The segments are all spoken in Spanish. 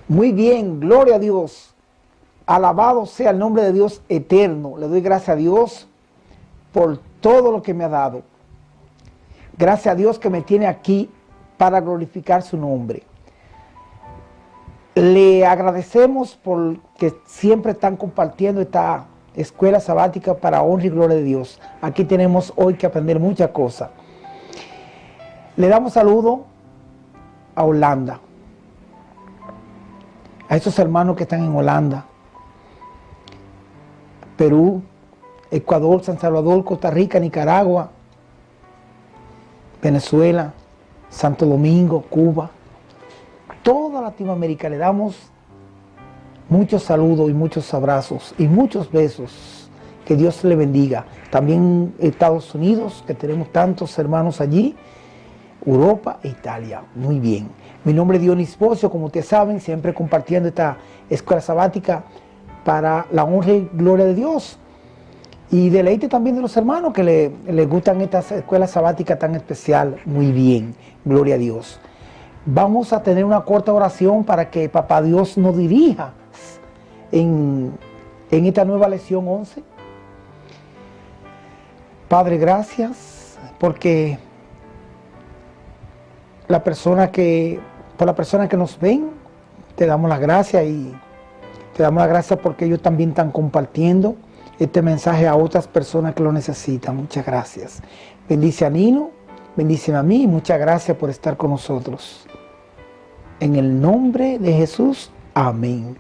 Muy bien, gloria a Dios. Alabado sea el nombre de Dios eterno. Le doy gracias a Dios por todo lo que me ha dado. Gracias a Dios que me tiene aquí para glorificar su nombre. Le agradecemos por que siempre están compartiendo esta escuela sabática para honra y gloria de Dios. Aquí tenemos hoy que aprender muchas cosas. Le damos saludo a Holanda, a esos hermanos que están en Holanda, Perú, Ecuador, San Salvador, Costa Rica, Nicaragua, Venezuela, Santo Domingo, Cuba, toda Latinoamérica. Le damos muchos saludos y muchos abrazos y muchos besos. Que Dios le bendiga. También Estados Unidos, que tenemos tantos hermanos allí, Europa e Italia. Muy bien. Mi nombre es Dionis Bocio, como ustedes saben, siempre compartiendo esta escuela sabática para la honra y gloria de Dios. Y deleite también de los hermanos que les gustan estas escuelas sabáticas tan especial. Muy bien, gloria a Dios. Vamos a tener una corta oración para que Papá Dios nos dirija en esta nueva lección 11. Padre, gracias porque por la persona que nos ven, te damos las gracias y te damos las gracias porque ellos también están compartiendo este mensaje a otras personas que lo necesitan. Muchas gracias. Bendice a Nino, bendice a mí y muchas gracias por estar con nosotros. En el nombre de Jesús, amén.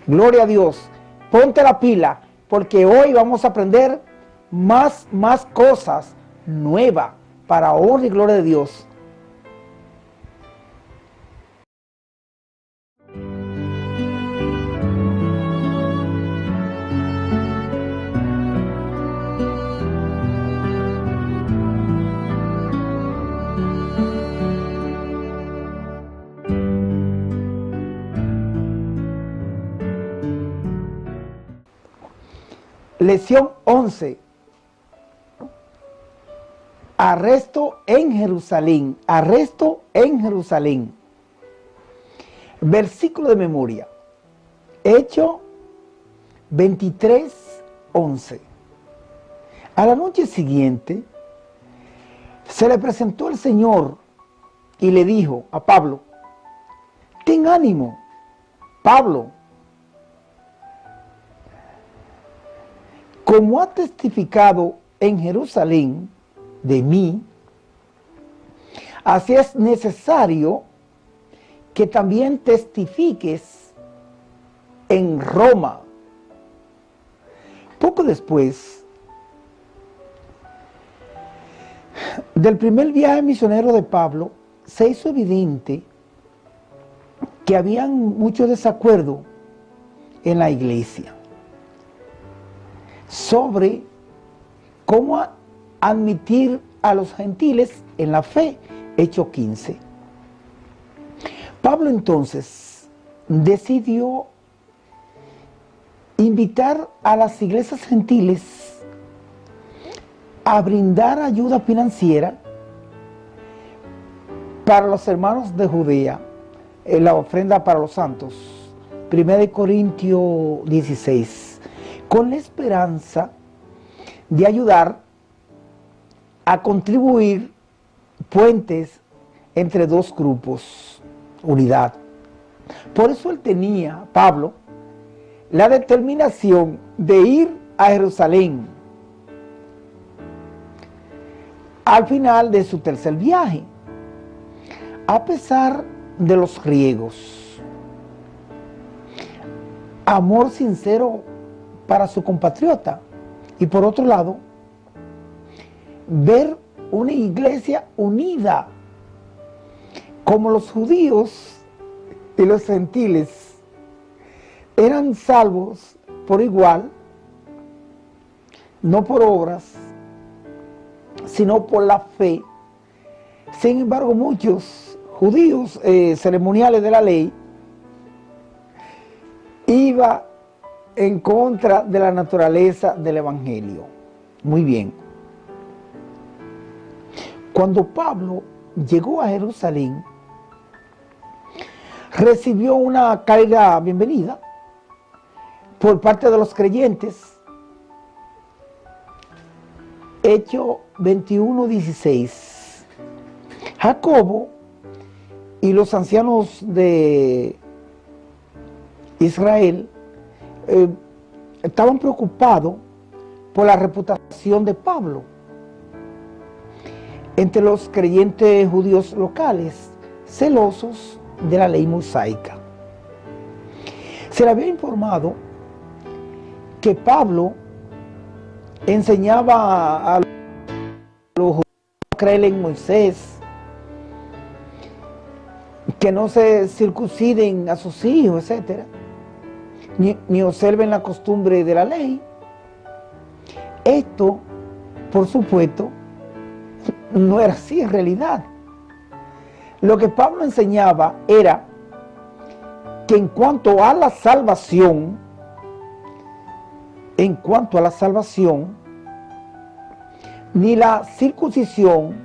Gloria a Dios. Ponte la pila porque hoy vamos a aprender más cosas nuevas para honra y gloria de Dios. Lección 11. Arresto en Jerusalén. Arresto en Jerusalén. Versículo de memoria. Hechos 23:11. A la noche siguiente se le presentó el Señor y le dijo a Pablo: ten ánimo, Pablo. Como ha testificado en Jerusalén de mí, así es necesario que también testifiques en Roma. Poco después del primer viaje misionero de Pablo, se hizo evidente que había mucho desacuerdo en la iglesia sobre cómo admitir a los gentiles en la fe. Hechos 15. Pablo entonces decidió invitar a las iglesias gentiles a brindar ayuda financiera para los hermanos de Judea, en la ofrenda para los santos. 1 Corintios 16. Con la esperanza de ayudar a contribuir puentes entre dos grupos, unidad. Por eso él tenía, Pablo, la determinación de ir a Jerusalén al final de su tercer viaje, a pesar de los riesgos. Amor sincero para su compatriota y por otro lado ver una iglesia unida, como los judíos y los gentiles eran salvos por igual, no por obras sino por la fe. Sin embargo, muchos judíos ceremoniales de la ley iban en contra de la naturaleza del evangelio. Muy bien. Cuando Pablo llegó a Jerusalén, recibió una cálida bienvenida por parte de los creyentes. Hechos 21:16. Jacobo y los ancianos de Israel estaban preocupados por la reputación de Pablo entre los creyentes judíos locales, celosos de la ley mosaica. Se le había informado que Pablo enseñaba a los judíos a creer en Moisés, que no se circunciden a sus hijos, etc., ni observen la costumbre de la ley. Esto, por supuesto, no era así en realidad. Lo que Pablo enseñaba era que en cuanto a la salvación, ni la circuncisión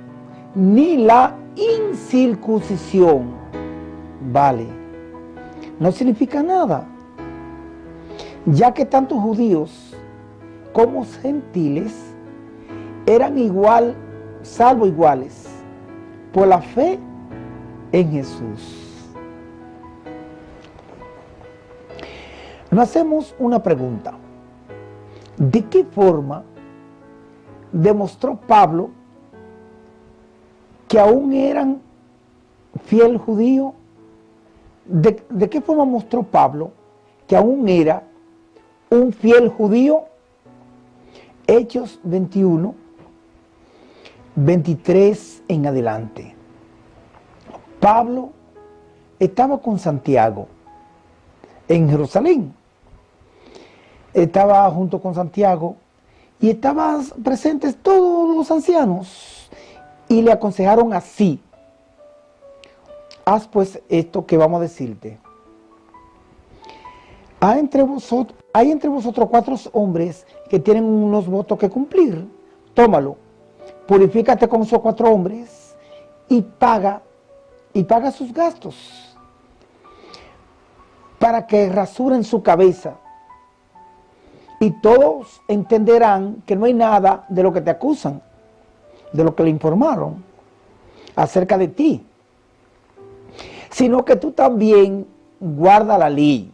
ni la incircuncisión vale. No significa nada, ya que tanto judíos como gentiles eran igual, salvo iguales, por la fe en Jesús. Nos hacemos una pregunta. ¿De qué forma demostró Pablo que aún eran fiel judío? ¿De qué forma mostró Pablo que aún era un fiel judío? Hechos 21, 23 en adelante. Pablo estaba con Santiago en Jerusalén. Estaba junto con Santiago y estaban presentes todos los ancianos y le aconsejaron así: haz pues esto que vamos a decirte. Hay entre vosotros 4 hombres que tienen unos votos que cumplir. Tómalo, purifícate con esos 4 hombres y paga sus gastos, para que rasuren su cabeza, y todos entenderán que no hay nada de lo que te acusan, de lo que le informaron acerca de ti, sino que tú también guarda la ley.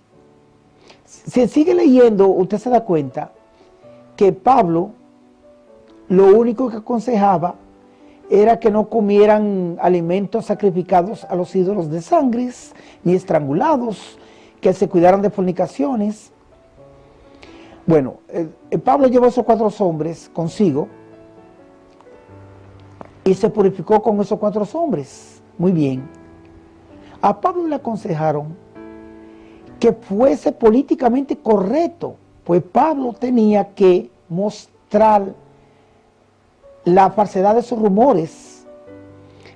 Si sigue leyendo, usted se da cuenta que Pablo lo único que aconsejaba era que no comieran alimentos sacrificados a los ídolos de sangre, ni estrangulados, que se cuidaran de fornicaciones. Bueno, Pablo llevó a esos 4 hombres consigo y se purificó con esos 4 hombres. Muy bien. A Pablo le aconsejaron que fuese políticamente correcto, pues Pablo tenía que mostrar la falsedad de sus rumores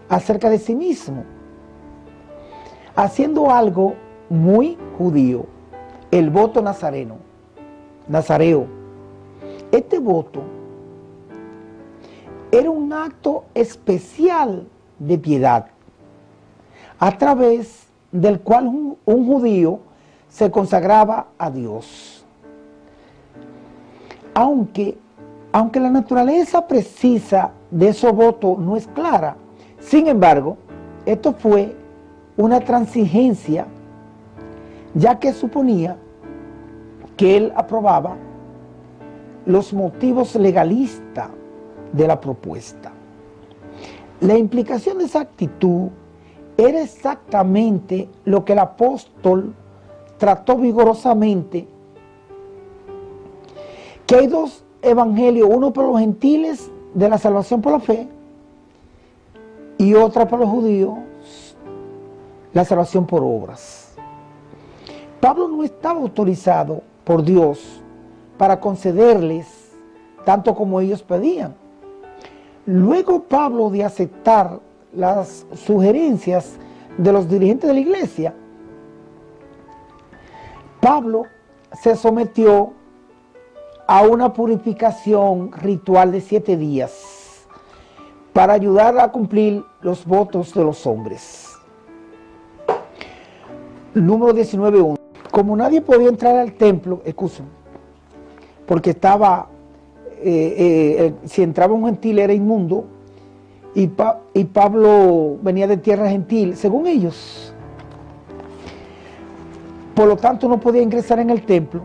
acerca de sí mismo, haciendo algo muy judío: el voto nazareo. Este voto era un acto especial de piedad, a través del cual un judío se consagraba a Dios. Aunque la naturaleza precisa de esos votos no es clara, sin embargo, esto fue una transigencia, ya que suponía que él aprobaba los motivos legalistas de la propuesta. La implicación de esa actitud era exactamente lo que el apóstol trató vigorosamente: que hay 2 evangelios, uno para los gentiles de la salvación por la fe y otra para los judíos, la salvación por obras. Pablo no estaba autorizado por Dios para concederles tanto como ellos pedían. Luego Pablo, de aceptar las sugerencias de los dirigentes de la iglesia, Pablo se sometió a una purificación ritual de 7 días para ayudar a cumplir los votos de los hombres. Número 19:1. Como nadie podía entrar al templo, porque estaba, si entraba un gentil era inmundo, y Pablo venía de tierra gentil, según ellos. Por lo tanto, no podía ingresar en el templo.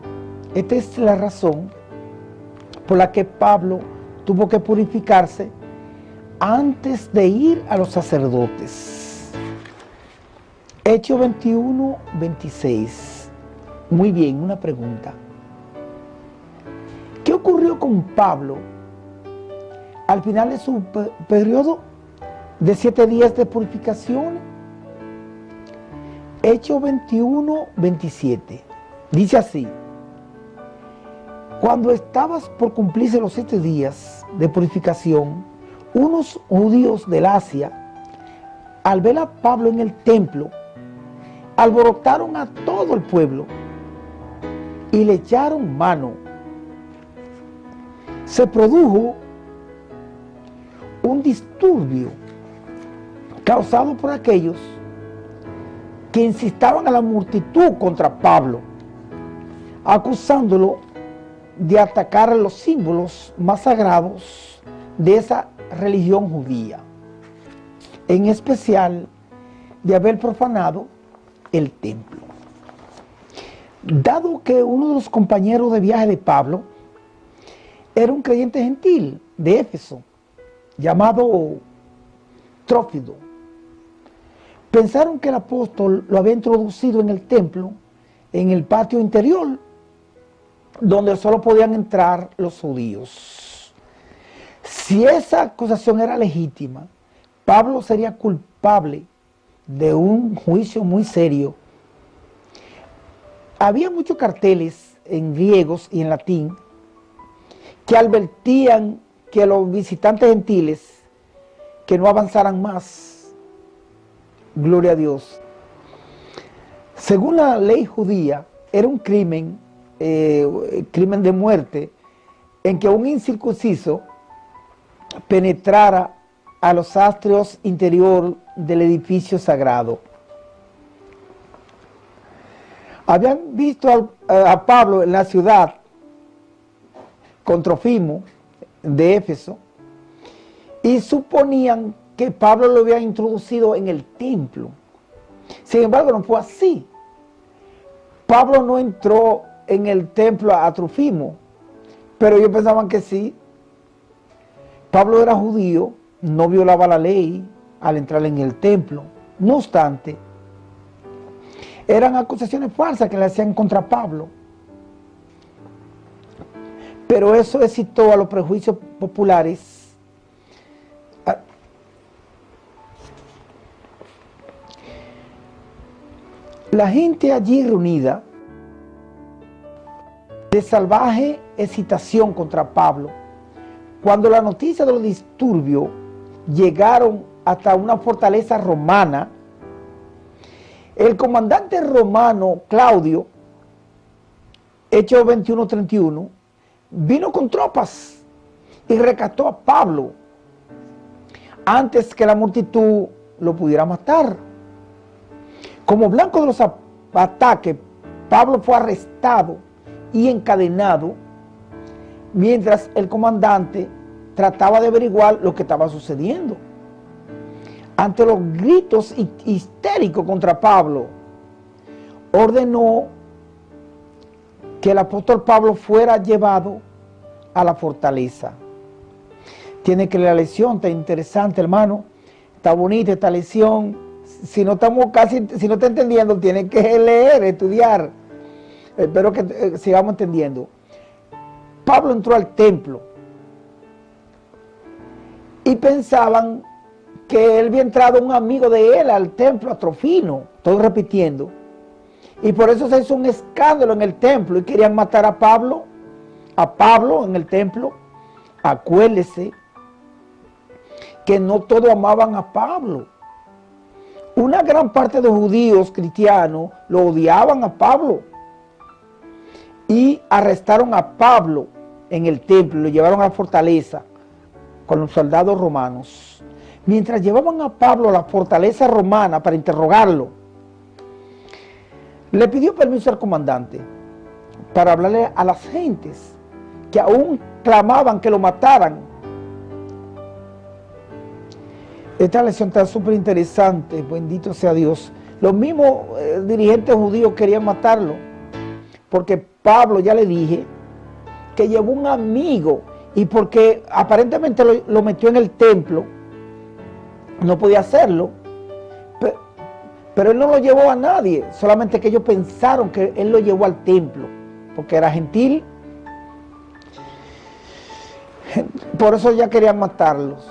Esta es la razón por la que Pablo tuvo que purificarse antes de ir a los sacerdotes. Hechos 21:26. Muy bien, una pregunta. ¿Qué ocurrió con Pablo al final de su periodo de 7 días de purificación? Hechos 21:27. Dice así: cuando estabas por cumplirse los 7 días de purificación, unos judíos del Asia, al ver a Pablo en el templo, alborotaron a todo el pueblo y le echaron mano. Se produjo un disturbio causado por aquellos que incitaban a la multitud contra Pablo, acusándolo de atacar los símbolos más sagrados de esa religión judía, en especial de haber profanado el templo. Dado que uno de los compañeros de viaje de Pablo era un creyente gentil de Éfeso, llamado Trófimo, pensaron que el apóstol lo había introducido en el templo, en el patio interior, donde solo podían entrar los judíos. Si esa acusación era legítima, Pablo sería culpable de un juicio muy serio. Había muchos carteles en griegos y en latín que advertían que los visitantes gentiles que no avanzaran más. Gloria a Dios. Según la ley judía, era un crimen de muerte, en que un incircunciso penetrara a los atrios interior del edificio sagrado. Habían visto a Pablo en la ciudad con Trófimo de Éfeso y suponían que Pablo lo había introducido en el templo. Sin embargo, no fue así. Pablo no entró en el templo a Trófimo, pero ellos pensaban que sí. Pablo era judío, no violaba la ley al entrar en el templo. No obstante, eran acusaciones falsas que le hacían contra Pablo. Pero eso excitó a los prejuicios populares. La gente allí reunida, de salvaje excitación contra Pablo, cuando la noticia de los disturbios llegaron hasta una fortaleza romana, el comandante romano Claudio, Hechos 21:31, vino con tropas y rescató a Pablo antes que la multitud lo pudiera matar. Como blanco de los ataques, Pablo fue arrestado y encadenado mientras el comandante trataba de averiguar lo que estaba sucediendo. Ante los gritos histéricos contra Pablo, ordenó que el apóstol Pablo fuera llevado a la fortaleza. Tiene que leer la lección, está interesante, hermano, está bonita esta lección. Si no está entendiendo, tiene que leer, estudiar. Espero que sigamos entendiendo. Pablo entró al templo y pensaban que él había entrado un amigo de él al templo, a Trófimo, estoy repitiendo, y por eso se hizo un escándalo en el templo y querían matar a Pablo en el templo. Acuérdese que no todos amaban a Pablo. Una gran parte de los judíos cristianos lo odiaban a Pablo y arrestaron a Pablo en el templo, lo llevaron a la fortaleza con los soldados romanos. Mientras llevaban a Pablo a la fortaleza romana para interrogarlo, le pidió permiso al comandante para hablarle a las gentes que aún clamaban que lo mataran. Esta lección está súper interesante, bendito sea Dios. Los mismos dirigentes judíos querían matarlo, porque Pablo, ya le dije, que llevó un amigo, y porque aparentemente lo metió en el templo, no podía hacerlo, pero él no lo llevó a nadie, solamente que ellos pensaron que él lo llevó al templo, porque era gentil. Por eso ya querían matarlos.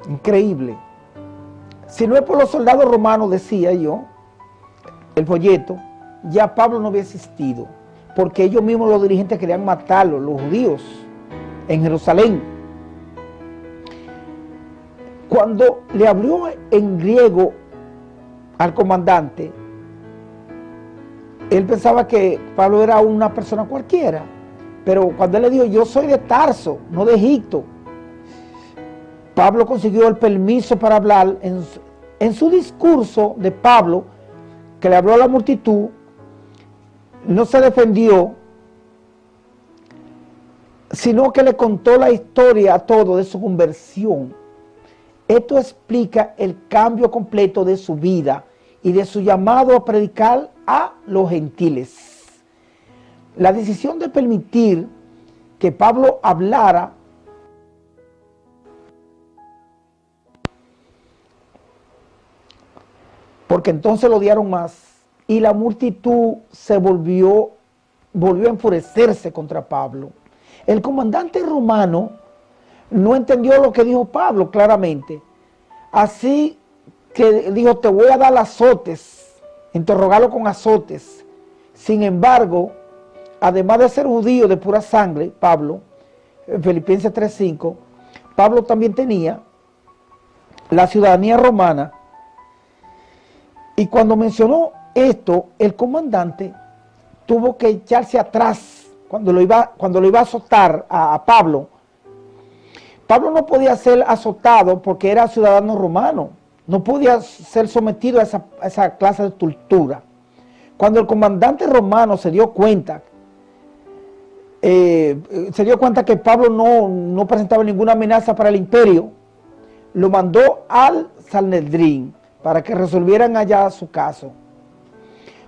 Increíble. Si no es por los soldados romanos, decía yo, el folleto, ya Pablo no había existido, porque ellos mismos, los dirigentes, querían matarlo, los judíos, en Jerusalén. Cuando le habló en griego al comandante, él pensaba que Pablo era una persona cualquiera, pero cuando él le dijo, yo soy de Tarso, no de Egipto, Pablo consiguió el permiso para hablar. En su discurso de Pablo, que le habló a la multitud, no se defendió, sino que le contó la historia a todos de su conversión. Esto explica el cambio completo de su vida y de su llamado a predicar a los gentiles. La decisión de permitir que Pablo hablara porque entonces lo odiaron más y la multitud se volvió a enfurecerse contra Pablo. El comandante romano no entendió lo que dijo Pablo claramente, así que dijo, te voy a dar azotes, interrogarlo con azotes. Sin embargo, además de ser judío de pura sangre, Pablo, en Filipenses 3:5, Pablo también tenía la ciudadanía romana. Y cuando mencionó esto, el comandante tuvo que echarse atrás cuando lo iba a azotar a Pablo. Pablo no podía ser azotado porque era ciudadano romano, no podía ser sometido a esa clase de tortura. Cuando el comandante romano se dio cuenta que Pablo no presentaba ninguna amenaza para el imperio, lo mandó al Sanedrín para que resolvieran allá su caso.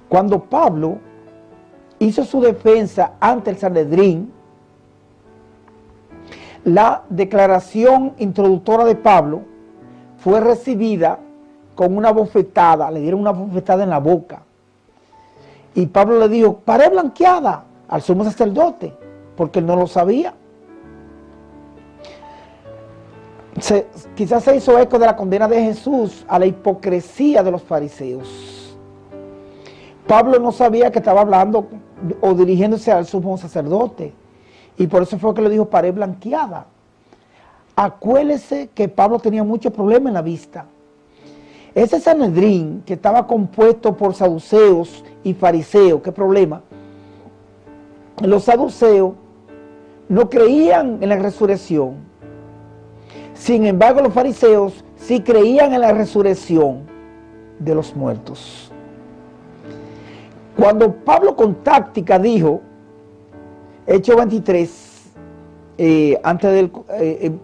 Cuando Pablo hizo su defensa ante el Sanedrín, la declaración introductora de Pablo fue recibida con una bofetada, le dieron una bofetada en la boca. Y Pablo le dijo, pared blanqueada al sumo sacerdote, porque él no lo sabía. Quizás se hizo eco de la condena de Jesús a la hipocresía de los fariseos. Pablo no sabía que estaba hablando o dirigiéndose al sumo sacerdote, y por eso fue que le dijo pared blanqueada. Acuérdese que Pablo tenía muchos problemas en la vista. Ese Sanedrín, que estaba compuesto por saduceos y fariseos, ¿qué problema? Los saduceos no creían en la resurrección. Sin embargo, los fariseos sí creían en la resurrección de los muertos. Cuando Pablo con táctica dijo, Hechos 23,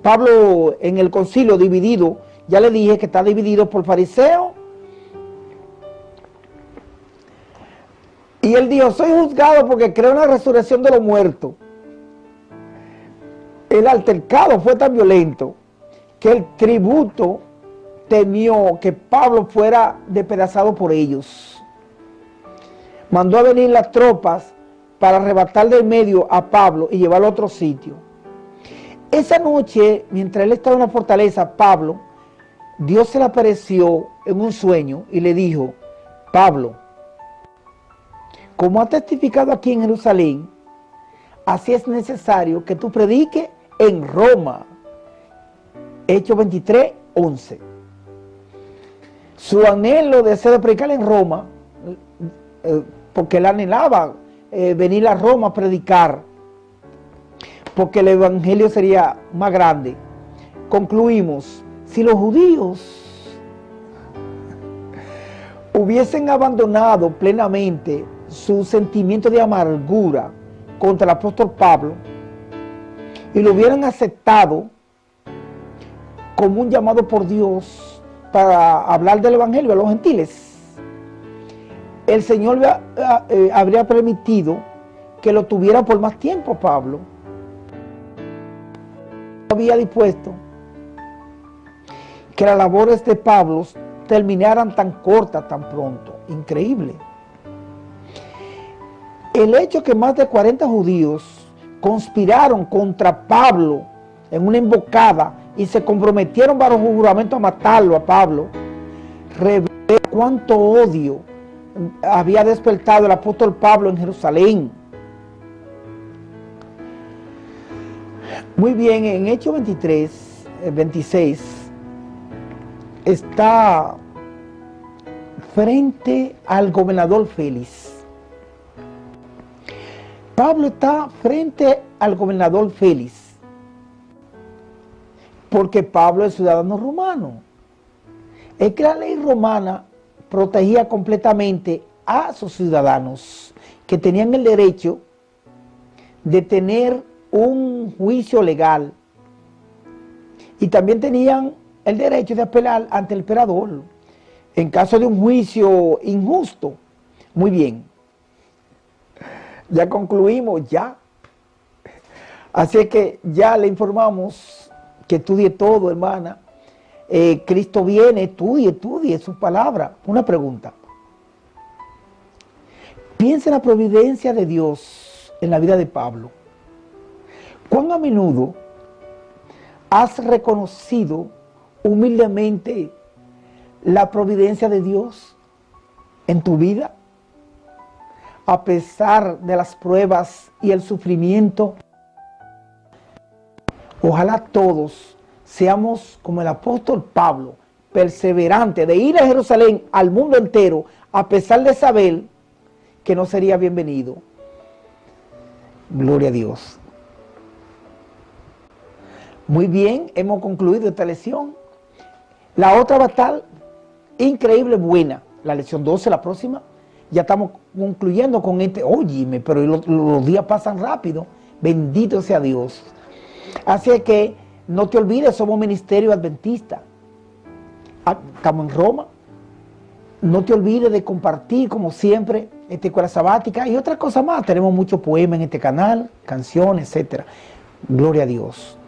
Pablo en el concilio dividido, ya le dije que está dividido por fariseos, y él dijo, soy juzgado porque creo en la resurrección de los muertos. El altercado fue tan violento que el tributo temió que Pablo fuera despedazado por ellos. Mandó a venir las tropas para arrebatar del medio a Pablo y llevarlo a otro sitio. Esa noche, mientras él estaba en la fortaleza, Pablo, Dios se le apareció en un sueño y le dijo, Pablo, como ha testificado aquí en Jerusalén, así es necesario que tú prediques en Roma. Hechos 23, 11. Su anhelo de ser de predicar en Roma, porque él anhelaba venir a Roma a predicar, porque el evangelio sería más grande. Concluimos, si los judíos hubiesen abandonado plenamente su sentimiento de amargura contra el apóstol Pablo y lo hubieran aceptado como un llamado por Dios para hablar del evangelio a los gentiles, el Señor habría permitido que lo tuviera por más tiempo Pablo. Había dispuesto que las labores de Pablo terminaran tan cortas, tan pronto. Increíble. El hecho que más de 40 judíos conspiraron contra Pablo en una emboscada y se comprometieron bajo juramento a matarlo a Pablo, revela cuánto odio había despertado el apóstol Pablo en Jerusalén. Muy bien, en Hechos 26, está frente al gobernador Félix. Pablo está frente al gobernador Félix, porque Pablo es ciudadano romano. Es que la ley romana protegía completamente a sus ciudadanos, que tenían el derecho de tener un juicio legal y también tenían el derecho de apelar ante el emperador en caso de un juicio injusto. Muy bien, ya concluimos, ya. Así que ya le informamos que estudie todo, hermana. Cristo viene, estudie su palabra. Una pregunta. Piensa en la providencia de Dios en la vida de Pablo. ¿Cuán a menudo has reconocido humildemente la providencia de Dios en tu vida? A pesar de las pruebas y el sufrimiento, ojalá todos seamos como el apóstol Pablo, perseverante de ir a Jerusalén, al mundo entero, a pesar de saber que no sería bienvenido. Gloria a Dios. Muy bien, hemos concluido esta lección. La otra va a estar increíble, buena. La lección 12, la próxima. Ya estamos concluyendo con este. Óyeme, pero los días pasan rápido. Bendito sea Dios. Así que no te olvides, somos Ministerio Adventista. Estamos en Roma. No te olvides de compartir, como siempre, esta escuela sabática y otras cosas más. Tenemos muchos poemas en este canal, canciones, etc. Gloria a Dios.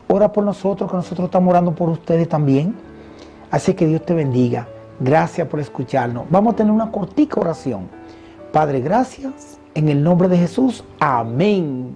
Ora por nosotros, que nosotros estamos orando por ustedes también. Así que Dios te bendiga. Gracias por escucharnos. Vamos a tener una cortica oración. Padre, gracias. En el nombre de Jesús. Amén.